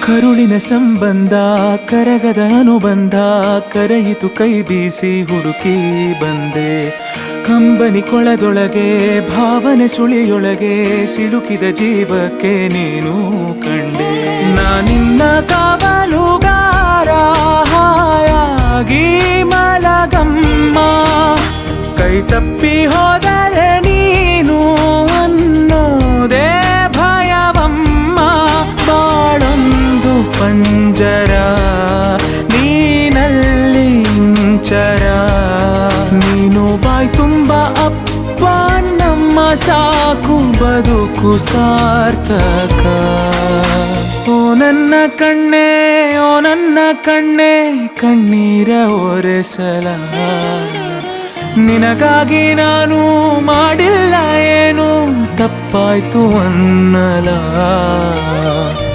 ಕರುಳಿನ ಸಂಬಂಧ ಕರಗದ ಅನುಬಂಧ ಕರೆಯಿತು ಕೈ ಬೀಸಿ ಹುಡುಕಿ ಬಂದೆ ಕಂಬನಿ ಕೊಳದೊಳಗೆ ಭಾವನೆ ಸುಳಿಯೊಳಗೆ ಸಿಲುಕಿದ ಜೀವಕ್ಕೆ ನೀನು ಕಂಡೆ ನಾನಿನ್ನ ಕಾವಲುಗಾರ ಹಾಯಾಗಿ ಮಲಗಮ್ಮ ಕೈ ತಪ್ಪಿ ಹೋದರೆ ನೀನು ಅನ್ನೋದೇ ಭಯವಮ್ಮ ಬಾಳೊಂದು ಪಂಜರ ನೀನಲ್ಲಿ ಇಂಚರ ನೀನು ಬಾಯ್ ತುಂಬ ಅಪ್ಪ ನಮ್ಮ ಸಾಕು ಬದುಕು ಸಾರ್ಥಕ ಓ ನನ್ನ ಕಣ್ಣೇ ಓ ನನ್ನ ಕಣ್ಣೇ ಕಣ್ಣೀರ ಒರೆಸಲ ನಿನಗಾಗಿ ನಾನು ಮಾಡಿಲ್ಲ ಏನು ತಪ್ಪಾಯ್ತು ಅನ್ನಲ